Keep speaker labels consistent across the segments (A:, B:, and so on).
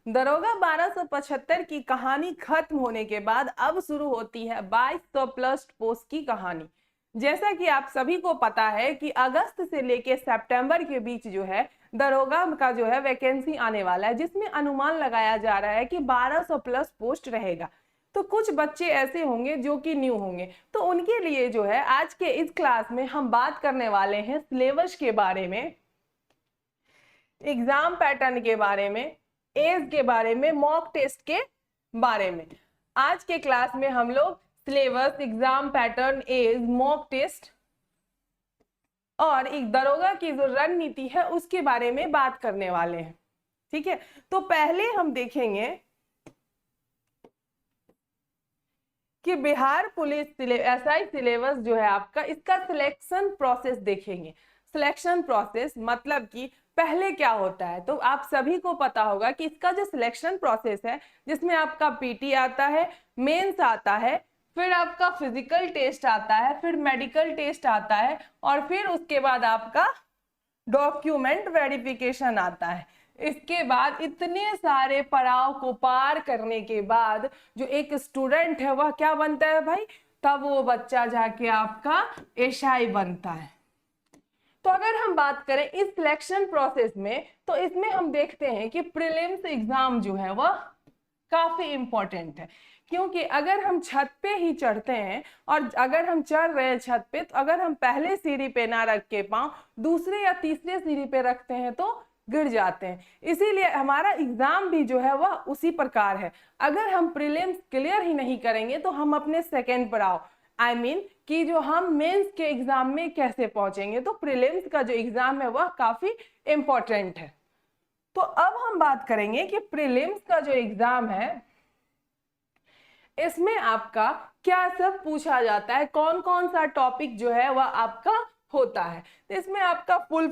A: दरोगा 1275 की कहानी खत्म होने के बाद अब शुरू होती है 2200 प्लस पोस्ट की कहानी। जैसा कि आप सभी को पता है कि अगस्त से लेके सितंबर के बीच जो है दरोगा का जो है वैकेंसी आने वाला है, जिसमें अनुमान लगाया जा रहा है कि 1200 प्लस पोस्ट रहेगा। तो कुछ बच्चे ऐसे होंगे जो कि न्यू होंगे, तो उनके लिए जो है आज के इस क्लास में हम बात करने वाले हैं सिलेबस के बारे में, एग्जाम पैटर्न के बारे में, एज के बारे में, मॉक टेस्ट के बारे में। आज के क्लास में हम लोग syllabus, exam pattern, age, mock test और एक दरोगा की जो रणनीति है उसके बारे में बात करने वाले हैं। ठीक है, तो पहले हम देखेंगे कि बिहार पुलिस एसआई सिलेबस जो है आपका, इसका सिलेक्शन प्रोसेस देखेंगे। सिलेक्शन प्रोसेस मतलब कि पहले क्या होता है, तो आप सभी को पता होगा कि इसका जो सिलेक्शन प्रोसेस है, जिसमें आपका पीटी आता है, मेंस आता है, फिर आपका फिजिकल टेस्ट आता है, फिर मेडिकल टेस्ट आता है और फिर उसके बाद आपका डॉक्यूमेंट वेरिफिकेशन आता है। इसके बाद इतने सारे पड़ाव को पार करने के बाद जो एक स्टूडेंट है वह क्या बनता है भाई, तब वो बच्चा जाके आपका एसआई बनता है। तो अगर हम बात करें इस सिलेक्शन प्रोसेस में, तो इसमें हम देखते हैं कि प्रीलिम्स एग्जाम जो है वह काफी इंपॉर्टेंट है, क्योंकि अगर हम छत पे ही चढ़ते हैं और अगर हम चढ़ रहे हैं छत पे, तो अगर हम पहले सीढ़ी पे ना रख के पांव दूसरे या तीसरे सीढ़ी पे रखते हैं तो गिर जाते हैं। इसीलिए हमारा एग्जाम भी जो है वह उसी प्रकार है। अगर हम प्रीलिम्स क्लियर ही नहीं करेंगे तो हम अपने सेकेंड पड़ाव कि जो हम मेंस के एग्जाम में कैसे पहुंचेंगे। तो प्रीलिम्स का जो एग्जाम है वह काफी इंपॉर्टेंट है। तो अब हम बात करेंगे कि प्रीलिम्स का जो एग्जाम है इसमें आपका क्या सब पूछा जाता है, कौन कौन सा टॉपिक जो है वह आपका होता है। तो इसमें आपका फुल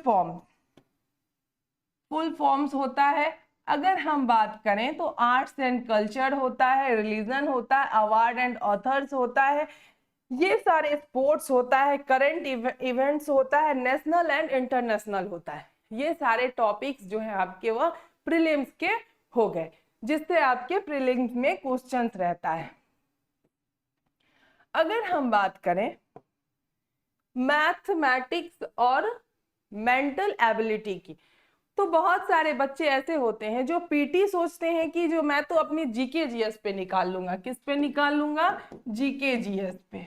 A: फॉर्म्स होता है। अगर हम बात करें तो आर्ट्स एंड कल्चर होता है, रिलीजन होता है, अवार्ड एंड ऑथर्स होता है, ये सारे स्पोर्ट्स होता है, करंट इवेंट्स होता है, नेशनल एंड इंटरनेशनल होता है। ये सारे टॉपिक्स जो है आपके वह प्रीलिम्स के हो गए, जिससे आपके प्रीलिम्स में क्वेश्चंस रहता है। अगर हम बात करें मैथमेटिक्स और मेंटल एबिलिटी की, तो बहुत सारे बच्चे ऐसे होते हैं जो पीटी सोचते हैं कि जो मैं तो अपनी जीके जीएस पे निकाल लूंगा। किस पे निकाल लूंगा? जीके जीएस पे।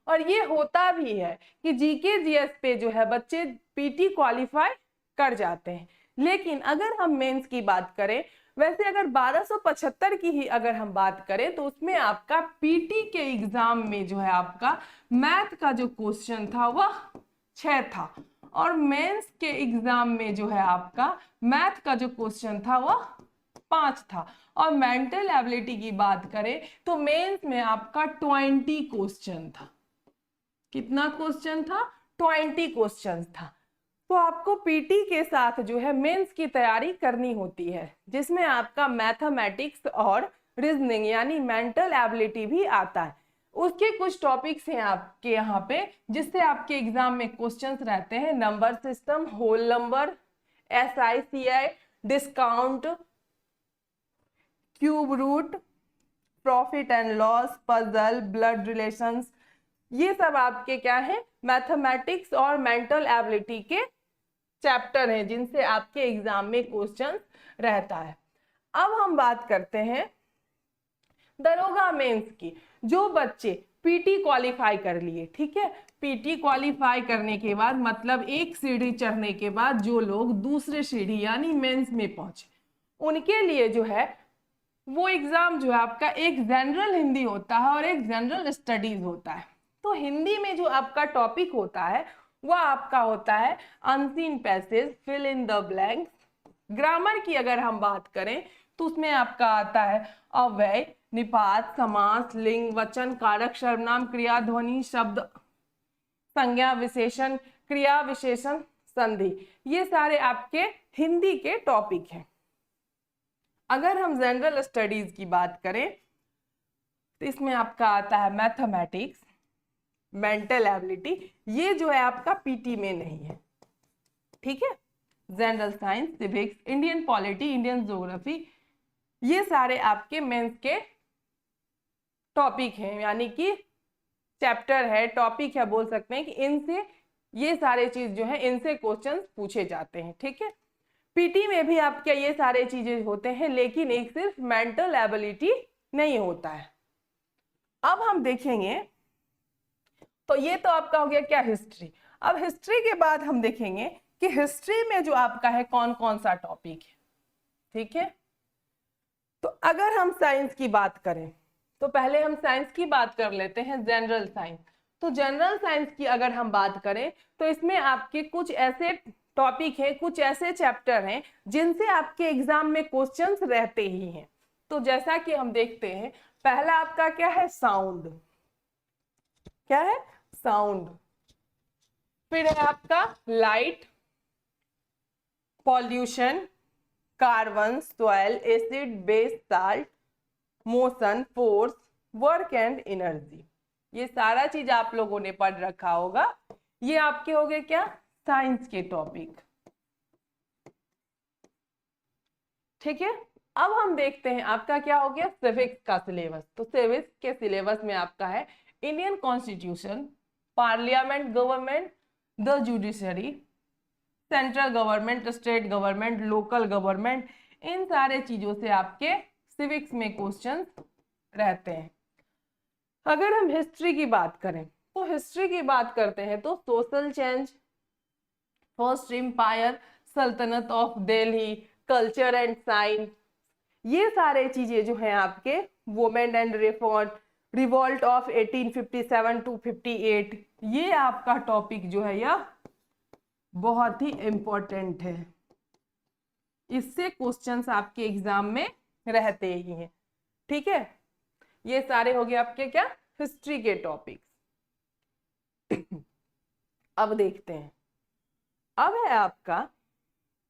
A: और ये होता भी है कि जीके जीएस पे जो है बच्चे पीटी क्वालिफाई कर जाते हैं। लेकिन अगर हम मेंस की बात करें, वैसे अगर 1275 की ही अगर हम बात करें तो उसमें आपका पीटी के एग्जाम में जो है आपका मैथ का जो क्वेश्चन था वह 6 था और मेंस के एग्जाम में जो है आपका मैथ का जो क्वेश्चन था वह 5 था। और मेंटल एबिलिटी की बात करें तो मेंस में आपका 20 क्वेश्चन था। कितना क्वेश्चन था? 20 क्वेश्चन था। तो आपको पीटी के साथ जो है मेंस की तैयारी करनी होती है, जिसमें आपका मैथमेटिक्स और रीजनिंग यानी मेंटल एबिलिटी भी आता है। उसके कुछ टॉपिक्स हैं आपके यहाँ पे जिससे आपके एग्जाम में क्वेश्चंस रहते हैं। Number system, whole number, SICI, discount, cube root, profit and loss, puzzle, blood relations, ये सब आपके क्या है? मैथमेटिक्स और मेंटल एबिलिटी के चैप्टर हैं जिनसे आपके एग्जाम में क्वेश्चन रहता है। अब हम बात करते हैं दरोगा मेंस की। जो बच्चे पीटी क्वालिफाई कर लिए, ठीक है, पीटी क्वालिफाई करने के बाद मतलब एक सीढ़ी चढ़ने के बाद जो लोग दूसरे सीढ़ी यानी मेंस में पहुंचे, उनके लिए जो है वो एग्जाम जो है आपका एक जनरल हिंदी होता है और एक जनरल स्टडीज होता है। तो हिंदी में जो आपका टॉपिक होता है वह आपका होता है unseen passage, fill in the blanks. Grammar की अगर हम बात करें तो उसमें आपका आता है अव्यय, निपात, समास, लिंग, वचन, कारक, सर्वनाम, क्रिया, ध्वनि, शब्द, संज्ञा, विशेषण, क्रिया विशेषण, संधि, ये सारे आपके हिंदी के टॉपिक हैं। अगर हम जनरल स्टडीज की बात करें तो इसमें आपका आता है मैथमेटिक्स, मेंटल एबिलिटी, ये जो है आपका पीटी में नहीं है, ठीक है। General science, civics, Indian polity, Indian geography, ये सारे आपके मेंस के टॉपिक हैं, यानी कि चैप्टर है, टॉपिक है, बोल सकते हैं कि इनसे ये सारे चीज जो है इनसे क्वेश्चंस पूछे जाते हैं। ठीक है, पीटी में भी आपके ये सारे चीजें होते हैं, लेकिन एक सिर्फ मेंटल एबिलिटी नहीं होता है। अब हम देखेंगे, तो ये तो आपका हो गया क्या, हिस्ट्री। अब हिस्ट्री के बाद हम देखेंगे कि हिस्ट्री में जो आपका है कौन कौन सा टॉपिक है। ठीक है, तो अगर हम साइंस की बात करें तो पहले हम साइंस की बात कर लेते हैं, जनरल साइंस। तो जनरल साइंस की अगर हम बात करें तो इसमें आपके कुछ ऐसे टॉपिक हैं, कुछ ऐसे चैप्टर हैं जिनसे आपके एग्जाम में क्वेश्चंस रहते ही हैं। तो जैसा कि हम देखते हैं, पहला आपका क्या है, साउंड। क्या है, साउंड। फिर है आपका light, pollution, carbon, soil, acid, base, salt, motion, force, work and energy. ये सारा चीज आप लोगों ने पढ़ रखा होगा। ये आपके हो गए क्या, साइंस के टॉपिक। ठीक है, अब हम देखते हैं आपका क्या हो गया, सिविक्स का सिलेबस। तो सिविक्स के सिलेबस में आपका है Indian constitution, parliament government, the judiciary, central government, state government, local government, इन सारे चीजों से आपके सिविक्स में क्वेश्चन रहते हैं। अगर हम हिस्ट्री की बात करें तो हिस्ट्री की बात करते हैं तो सोशल चेंज, फर्स्ट एम्पायर, सल्तनत of Delhi, culture and science, ये सारे चीजें जो हैं आपके, women and reform, revolt of 1857 to 58, ये आपका टॉपिक जो है यह बहुत ही इंपॉर्टेंट है। इससे क्वेश्चंस आपके एग्जाम में रहते ही हैं। ठीक है, ये सारे हो गए आपके क्या, हिस्ट्री के टॉपिक्स। अब देखते हैं, अब है आपका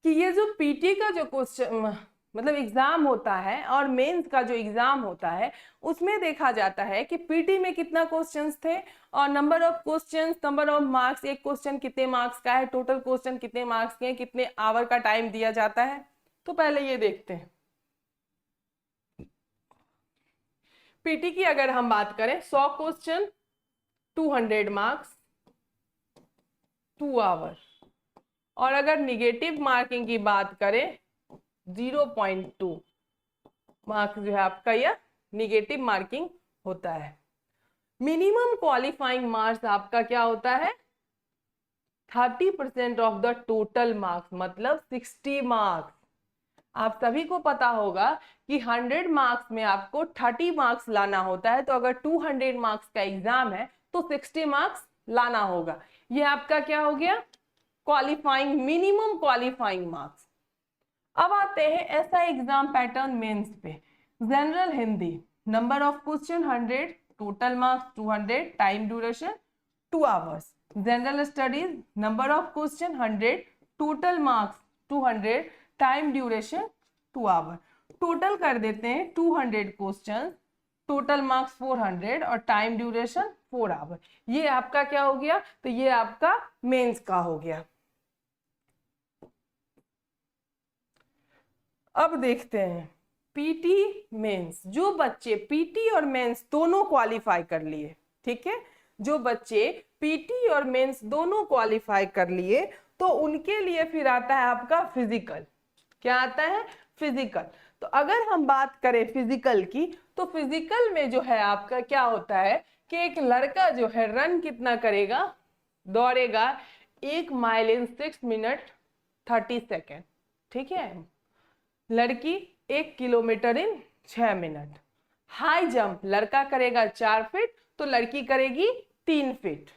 A: कि ये जो पीटी का जो क्वेश्चन मतलब एग्जाम होता है और मेंस का जो एग्जाम होता है, उसमें देखा जाता है कि पीटी में कितना क्वेश्चंस थे और number of questions, number of marks, एक क्वेश्चन कितने मार्क्स का है, टोटल क्वेश्चन कितने मार्क्स के हैं, कितने आवर का टाइम दिया जाता है। तो पहले ये देखते हैं, पीटी की अगर हम बात करें 100 क्वेश्चन, 200 मार्क्स, 2 आवर। और अगर निगेटिव मार्किंग की बात करें 0.2 मार्क्स जो है आपका यह निगेटिव मार्किंग होता है। मिनिमम क्वालिफाइंग मार्क्स आपका क्या होता है, 30% ऑफ द टोटल मार्क्स, मतलब 60 मार्क्स। आप सभी को पता होगा कि 100 मार्क्स में आपको 30 मार्क्स लाना होता है, तो अगर 200 मार्क्स का एग्जाम है तो 60 मार्क्स लाना होगा। ये आपका क्या हो गया, क्वालिफाइंग, मिनिमम क्वालिफाइंग मार्क्स। अब आते हैं ऐसा एग्जाम पैटर्न मेंस पे। General Hindi, number of question 100, total marks 200, time duration 2 hours. General studies, number of question 100, total marks 200, time duration 2 hour. Total कर देते हैं 200 क्वेश्चन, टोटल मार्क्स 400 और टाइम ड्यूरेशन 4 आवर। ये आपका क्या हो गया, तो ये आपका मेंस का हो गया। अब देखते हैं पीटी मेंस। जो बच्चे पीटी और मेंस दोनों क्वालिफाई कर लिए, ठीक है, जो बच्चे पीटी और मेंस दोनों क्वालिफाई कर लिए, तो उनके लिए फिर आता है आपका फिजिकल। क्या आता है, फिजिकल। तो अगर हम बात करें फिजिकल की, तो फिजिकल में जो है आपका क्या होता है कि एक लड़का जो है रन कितना करेगा, दौड़ेगा 1 माइल इन 6 मिनट 30 सेकेंड। ठीक है, लड़की 1 किलोमीटर इन 6 मिनट। हाई जंप लड़का करेगा 4 फीट, तो लड़की करेगी 3 फीट।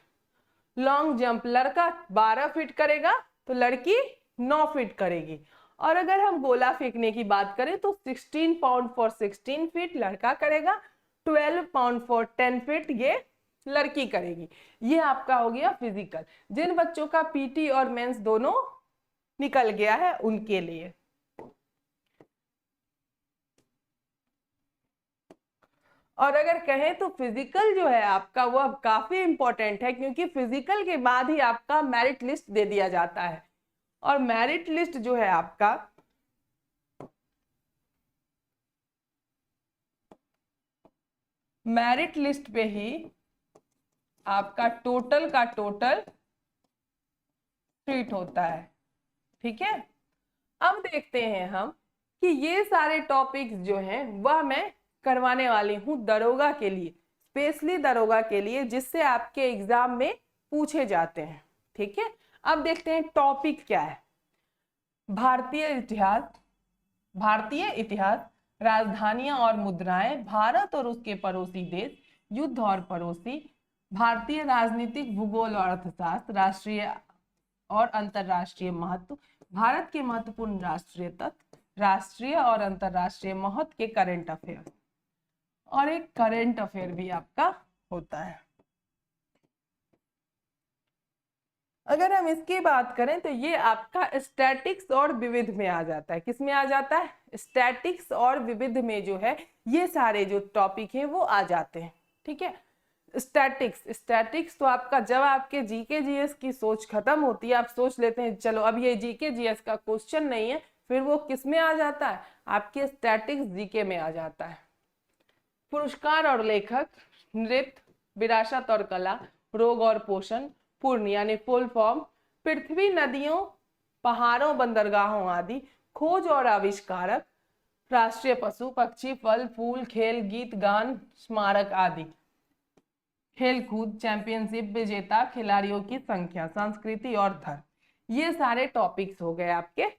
A: लॉन्ग जंप लड़का 12 फीट करेगा, तो लड़की 9 फीट करेगी। और अगर हम गोला फेंकने की बात करें तो 16 पाउंड फॉर 16 फीट लड़का करेगा, 12 पाउंड फॉर 10 फीट ये लड़की करेगी। ये आपका हो गया फिजिकल। जिन बच्चों का पीटी और मेंस दोनों निकल गया है उनके लिए। और अगर कहें तो फिजिकल जो है आपका वह काफी इंपॉर्टेंट है, क्योंकि फिजिकल के बाद ही आपका मेरिट लिस्ट दे दिया जाता है। और मेरिट लिस्ट जो है आपका मेरिट लिस्ट पे ही आपका टोटल का टोटल ट्रीट होता है। ठीक है, अब देखते हैं हम कि ये सारे टॉपिक्स जो हैं वह मैं करवाने वाली हूं दरोगा के लिए, स्पेशली दरोगा के लिए, जिससे आपके एग्जाम में पूछे जाते हैं। ठीक है, अब देखते हैं टॉपिक क्या है। भारतीय इतिहास, राजधानियां और मुद्राएं, भारत और उसके पड़ोसी देश, युद्ध और पड़ोसी, भारतीय राजनीतिक भूगोल और अर्थशास्त्र, राष्ट्रीय और अंतरराष्ट्रीय महत्व, भारत के महत्वपूर्ण राष्ट्रीय तत्व, राष्ट्रीय और अंतरराष्ट्रीय महत्व के करंट अफेयर, और एक करंट अफेयर भी आपका होता है। अगर हम इसकी बात करें तो ये आपका स्टैटिक्स और विविध में आ जाता है। किस में आ जाता है? स्टैटिक्स और विविध में जो है ये सारे जो टॉपिक हैं वो आ जाते हैं। ठीक है, स्टैटिक्स तो आपका जब आपके जीके जीएस की सोच खत्म होती है, आप सोच लेते हैं चलो अब ये जीके जीएस का क्वेश्चन नहीं है, फिर वो किस में आ जाता है? आपके स्टैटिक्स जीके में आ जाता है। पुरस्कार और लेखक, नृत्य, विरासत और कला, रोग और पोषण, पूर्ण यानी फुल फॉर्म, पृथ्वी, नदियों, पहाड़ों, बंदरगाहों आदि, खोज और आविष्कारक, राष्ट्रीय पशु पक्षी, फल फूल, खेल गीत गान, स्मारक आदि, खेल कूद, चैंपियनशिप, विजेता, खिलाड़ियों की संख्या, संस्कृति और धर्म। ये सारे टॉपिक्स हो गए आपके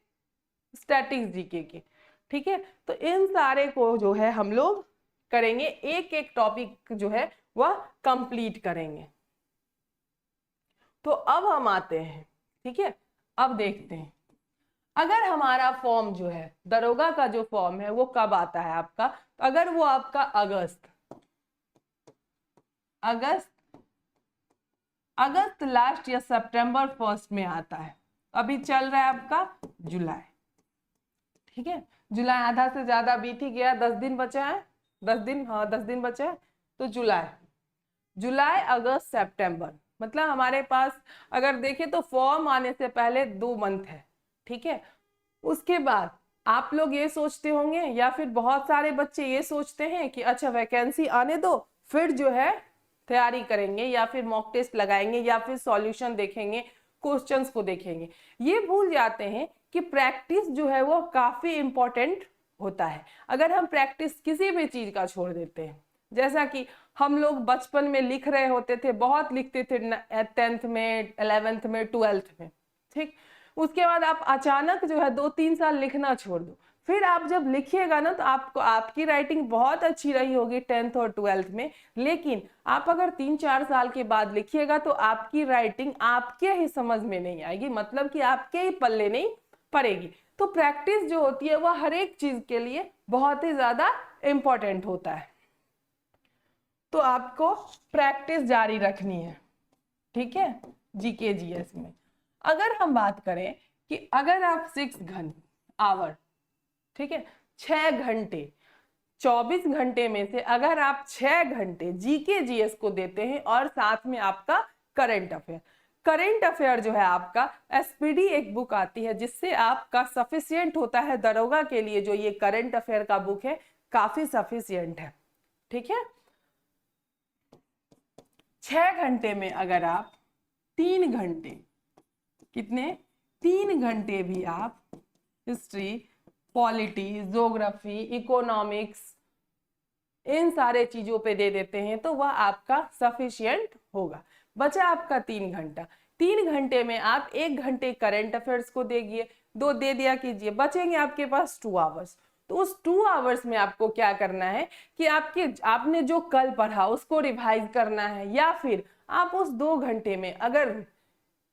A: स्टैटिक्स जीके के। ठीक है, तो इन सारे को जो है हम लोग करेंगे, एक एक टॉपिक जो है वह कंप्लीट करेंगे। तो अब हम आते हैं, ठीक है, अब देखते हैं अगर हमारा फॉर्म जो है दरोगा का जो फॉर्म है वो कब आता है आपका, तो अगर वो आपका अगस्त लास्ट या सितंबर फर्स्ट में आता है। अभी चल रहा है आपका जुलाई। ठीक है, जुलाई आधा से ज्यादा बीत ही गया, 10 दिन बचा है, 10 दिन, हाँ 10 दिन बचा है। तो जुलाई अगस्त सितंबर, मतलब हमारे पास अगर देखें तो फॉर्म आने से पहले 2 मंथ है। ठीक है, उसके बाद आप लोग ये सोचते होंगे या फिर बहुत सारे बच्चे ये सोचते हैं कि अच्छा वैकेंसी आने दो फिर जो है तैयारी करेंगे या फिर मॉक टेस्ट लगाएंगे या फिर सॉल्यूशन देखेंगे, क्वेश्चंस को देखेंगे। ये भूल जाते हैं कि प्रैक्टिस जो है वो काफी इंपॉर्टेंट होता है। अगर हम प्रैक्टिस किसी भी चीज का छोड़ देते हैं, जैसा कि हम लोग बचपन में लिख रहे होते थे, बहुत लिखते थे 10th में, 11th में, 12th में, ठीक, उसके बाद आप अचानक जो है 2-3 साल लिखना छोड़ दो, फिर आप जब लिखिएगा ना तो आपको आपकी राइटिंग बहुत अच्छी रही होगी 10th और 12th में, लेकिन आप अगर 3-4 साल के बाद लिखिएगा तो आपकी राइटिंग आपके ही समझ में नहीं आएगी, मतलब कि आपके ही पल्ले नहीं पड़ेगी। तो प्रैक्टिस जो होती है वह हर एक चीज के लिए बहुत ही ज्यादा इंपॉर्टेंट होता है, तो आपको प्रैक्टिस जारी रखनी है। ठीक है, जीके जीएस में अगर हम बात करें कि अगर आप 6 आवर, ठीक है, 6 घंटे, 24 घंटे में से अगर आप 6 घंटे जीके जीएस को देते हैं और साथ में आपका करंट अफेयर जो है आपका एसपीडी एक बुक आती है जिससे आपका सफिशियंट होता है दरोगा के लिए। जो ये करंट अफेयर का बुक है काफी सफिशियंट है। ठीक है, 6 घंटे में अगर आप 3 घंटे, कितने, 3 घंटे भी आप हिस्ट्री, पॉलिटी, ज्योग्राफी, इकोनॉमिक्स, इन सारे चीजों पे दे देते हैं तो वह आपका सफिशियंट होगा। बचा आपका 3 घंटा, 3 घंटे में आप 1 घंटे करंट अफेयर्स को देगिए, 2 दे दिया कीजिए, बचेंगे आपके पास 2 आवर्स। तो उस 2 आवर्स में आपको क्या करना है कि आपने जो कल पढ़ा उसको रिवाइज करना है, या फिर आप उस 2 घंटे में अगर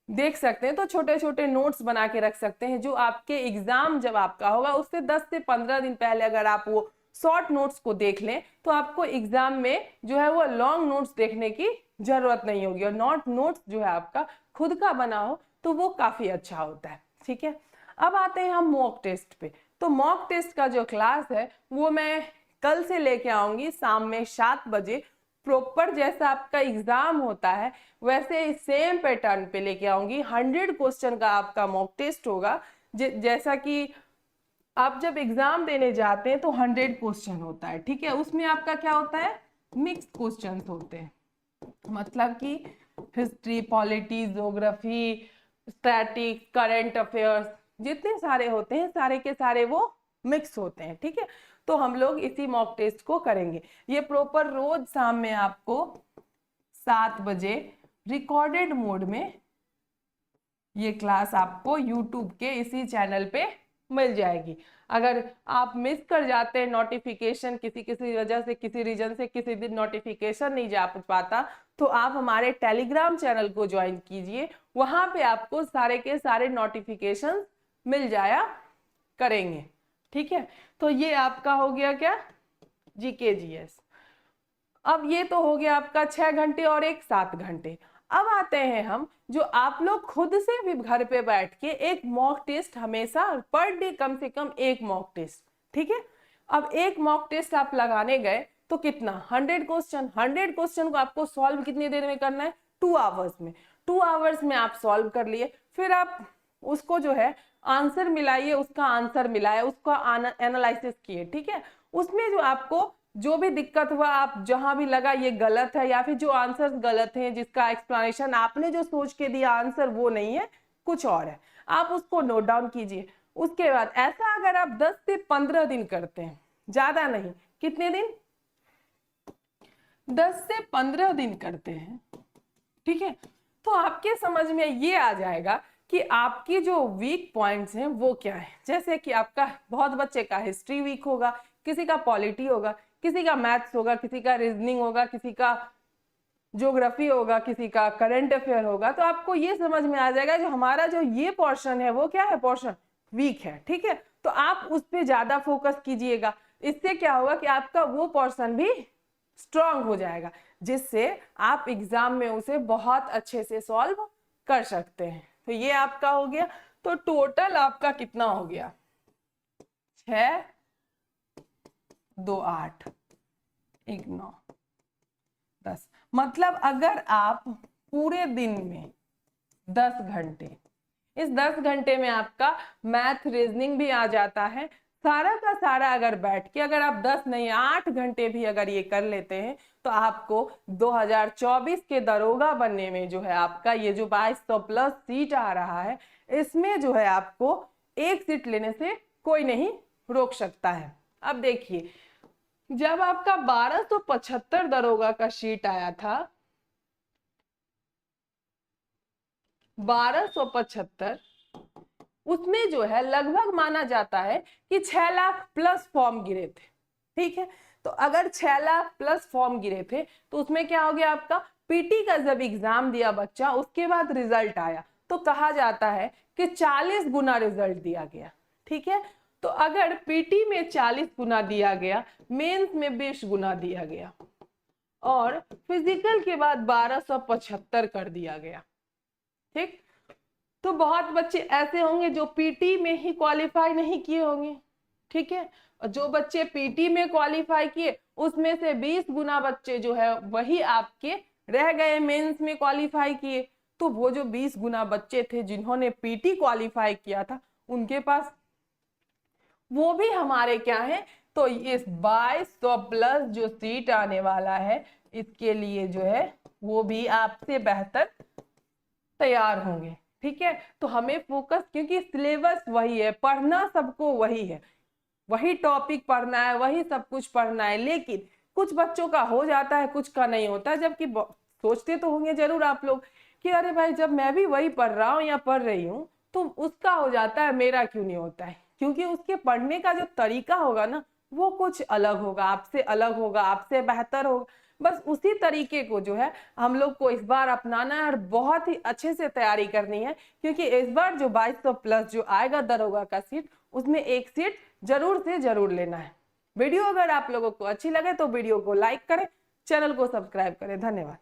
A: देख सकते हैं तो छोटे छोटे नोट्स बना के रख सकते हैं, जो आपके एग्जाम जब आपका होगा उससे 10 से 15 दिन पहले अगर आप वो शॉर्ट नोट्स को देख लें तो आपको एग्जाम में जो है वो लॉन्ग नोट्स देखने की जरूरत नहीं होगी, और नोट्स जो है आपका खुद का बना हो तो वो काफी अच्छा होता है। ठीक है, अब आते हैं हम मॉक टेस्ट पे। तो मॉक टेस्ट का जो क्लास है वो मैं कल से लेके आऊंगी शाम में 7 बजे। प्रॉपर जैसा आपका एग्जाम होता है वैसे सेम पैटर्न पे लेके आऊंगी। 100 क्वेश्चन का आपका मॉक टेस्ट होगा। जैसा कि आप जब एग्जाम देने जाते हैं तो 100 क्वेश्चन होता है, ठीक है। उसमें आपका क्या होता है, मिक्स क्वेश्चन होते हैं, मतलब कि history, polity, geography, statics, current affairs, जितने सारे होते हैं सारे के सारे वो मिक्स होते हैं, ठीक है। तो हम लोग इसी मॉक टेस्ट को करेंगे। ये प्रॉपर रोज शाम में आपको 7 बजे रिकॉर्डेड मोड में ये क्लास आपको यूट्यूब के इसी चैनल पे मिल जाएगी। अगर आप मिस कर जाते हैं नोटिफिकेशन, किसी वजह से, किसी रीजन से किसी दिन नोटिफिकेशन नहीं जा पाता, तो आप हमारे टेलीग्राम चैनल को ज्वाइन कीजिए। वहां पे आपको सारे के सारे नोटिफिकेशन मिल जाया करेंगे, ठीक है। तो ये आपका हो गया क्या, जीके जीएस। अब ये तो हो गया आपका 6 घंटे और एक 7 घंटे। अब आते हैं हम, जो आप लोग खुद से भी घर पे बैठ के एक मॉक टेस्ट, हमेशा पर डे कम से कम एक मॉक टेस्ट, ठीक है। अब एक मॉक टेस्ट आप लगाने गए तो कितना, 100 क्वेश्चन। 100 क्वेश्चन को आपको सॉल्व कितनी देर में करना है, 2 आवर्स में। 2 आवर्स में आप सॉल्व कर लिए, फिर आप उसको जो है आंसर मिलाइए, उसका आंसर मिलाए, उसका एनालिसिस किए, ठीक है। उसमें जो आपको जो भी दिक्कत हुआ, आप जहां भी लगा ये गलत है या फिर जो आंसर गलत है, जिसका एक्सप्लेनेशन आपने जो सोच के दिया आंसर वो नहीं है, कुछ और है, आप उसको नोट डाउन कीजिए। उसके बाद ऐसा अगर आप 10 से 15 दिन करते हैं, ज्यादा नहीं, कितने दिन, 10 से 15 दिन करते हैं, ठीक है, तो आपके समझ में ये आ जाएगा कि आपकी जो वीक पॉइंट्स हैं वो क्या है। जैसे कि आपका बहुत बच्चे का हिस्ट्री वीक होगा, किसी का पॉलिटी होगा, किसी का मैथ्स होगा, किसी का रीजनिंग होगा, किसी का ज्योग्राफी होगा, किसी का करंट अफेयर होगा। तो आपको ये समझ में आ जाएगा जो हमारा जो ये पोर्शन है वो क्या है, पोर्शन वीक है, ठीक है। तो आप उस पर ज्यादा फोकस कीजिएगा। इससे क्या होगा कि आपका वो पोर्शन भी स्ट्रांग हो जाएगा, जिससे आप एग्जाम में उसे बहुत अच्छे से सॉल्व कर सकते हैं। तो ये आपका हो गया। तो टोटल आपका कितना हो गया, 6, 2, 8, 1, 9, 10। मतलब अगर आप पूरे दिन में 10 घंटे, इस 10 घंटे में आपका मैथ, रीजनिंग भी आ जाता है, सारा का सारा अगर बैठ के, अगर आप 10 नहीं 8 घंटे भी अगर ये कर लेते हैं, तो आपको 2024 के दरोगा बनने में जो है आपका ये जो 2200 प्लस सीट आ रहा है, इसमें जो है आपको एक सीट लेने से कोई नहीं रोक सकता है। अब देखिए, जब आपका 1275 दरोगा का सीट आया था, 1275, उसमें जो है लगभग माना जाता है कि 6 लाख प्लस फॉर्म गिरे थे, ठीक है। तो अगर 6 लाख प्लस फॉर्म गिरे थे तो उसमें क्या हो गया, आपका पीटी का जब एग्जाम दिया बच्चा, उसके बाद रिजल्ट आया, तो कहा जाता है कि 40 गुना रिजल्ट दिया गया, ठीक है। तो अगर पीटी में 40 गुना दिया गया, मेंस में 20 गुना दिया गया, और फिजिकल के बाद 1275 कर दिया गया, ठीक। तो बहुत बच्चे ऐसे होंगे जो पीटी में ही क्वालिफाई नहीं किए होंगे, ठीक है। और जो बच्चे पीटी में क्वालिफाई किए, उसमें से 20 गुना बच्चे जो है वही आपके रह गए, मेंस में क्वालिफाई किए। तो वो जो 20 गुना बच्चे थे जिन्होंने पीटी क्वालिफाई किया था, उनके पास वो भी हमारे क्या है, तो इस 2200 प्लस जो सीट आने वाला है, इसके लिए जो है वो भी आपसे बेहतर तैयार होंगे, ठीक है। तो हमें फोकस, क्योंकि सिलेबस वही है, पढ़ना सबको वही है, वही टॉपिक पढ़ना है, वही सब कुछ पढ़ना है, लेकिन कुछ बच्चों का हो जाता है, कुछ का नहीं होता। जबकि सोचते तो होंगे जरूर आप लोग कि अरे भाई, जब मैं भी वही पढ़ रहा हूँ या पढ़ रही हूँ तो उसका हो जाता है, मेरा क्यों नहीं होता है। क्योंकि उसके पढ़ने का जो तरीका होगा ना, वो कुछ अलग होगा, आपसे अलग होगा, आपसे बेहतर होगा। बस उसी तरीके को जो है हम लोग को इस बार अपनाना है और बहुत ही अच्छे से तैयारी करनी है, क्योंकि इस बार जो 2200 प्लस जो आएगा दरोगा का सीट, उसमें एक सीट जरूर से जरूर लेना है। वीडियो अगर आप लोगों को अच्छी लगे तो वीडियो को लाइक करें, चैनल को सब्सक्राइब करें। धन्यवाद।